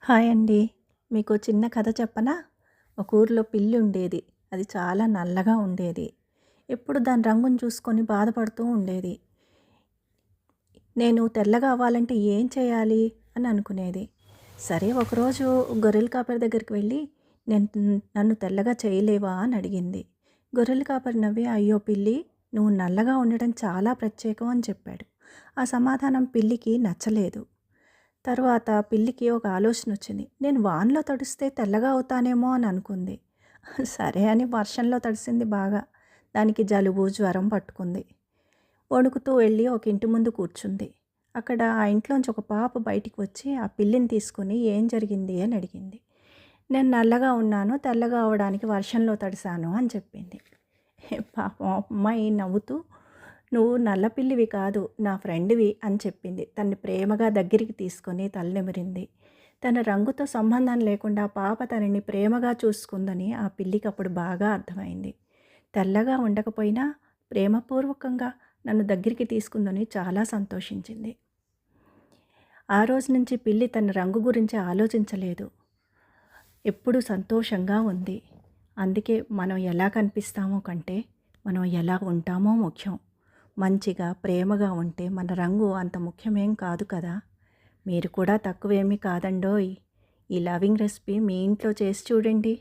Hi అండి. మీకు చిన్న కథ చెప్పనా? ఒక ఊర్లో పిల్లి ఉండేది. అది చాలా నల్లగా ఉండేది. ఎప్పుడు దాని రంగును చూసుకొని బాధపడుతూ ఉండేది. నేను తెల్లగా అవ్వాలంటే ఏం చేయాలి అని అనుకునేది. సరే ఒకరోజు గొర్రెల కాపరి దగ్గరికి వెళ్ళి నేను నన్ను తెల్లగా చేయలేవా అని అడిగింది. గొర్రెల కాపరి నవ్వి అయ్యో పిల్లి, నువ్వు నల్లగా ఉండడం చాలా ప్రత్యేకం అని చెప్పాడు. ఆ సమాధానం పిల్లికి నచ్చలేదు. తరువాత పిల్లికి ఒక ఆలోచన వచ్చింది. నేను వానలో తడిస్తే తెల్లగా అవుతానేమో అని అనుకుంది. సరే అని వర్షంలో తడిసింది బాగా. దానికి జలుబు, జ్వరం పట్టుకుంది. వణుకుతూ వెళ్ళి ఒక ఇంటి ముందు కూర్చుంది. అక్కడ ఆ ఇంట్లోంచి ఒక పాప బయటికి వచ్చి ఆ పిల్లిని తీసుకొని ఏం జరిగింది అని అడిగింది. నేను నల్లగా ఉన్నాను, తెల్లగా అవ్వడానికి వర్షంలో తడిశాను అని చెప్పింది. పాపం అమ్మాయి నవ్వుతూ నువ్వు నల్లపిల్లివి కాదు, నా ఫ్రెండ్‌వి అని చెప్పింది. తన్ని ప్రేమగా దగ్గరికి తీసుకొని తలనిమిరింది. తన రంగుతో సంబంధం లేకుండా పాప తనని ప్రేమగా చూసుకుందని ఆ పిల్లికప్పుడు బాగా అర్థమైంది. తెల్లగా ఉండకపోయినా ప్రేమపూర్వకంగా నన్ను దగ్గరికి తీసుకుందని చాలా సంతోషించింది. ఆ రోజు నుంచి పిల్లి తన రంగు గురించి ఆలోచించలేదు. ఎప్పుడూ సంతోషంగా ఉంది. అందుకే మనం ఎలా కనిపిస్తామో కంటే, మనం ఎలా ఉంటామో ముఖ్యం. మంచిగా, ప్రేమగా ఉంటే మన రంగు అంత ముఖ్యమేం కాదు కదా! మీరు కూడా తక్కువేమీ కాదండోయ్! ఈ లవింగ్ రెసిపీ మీ ఇంట్లో చేసి చూడండి.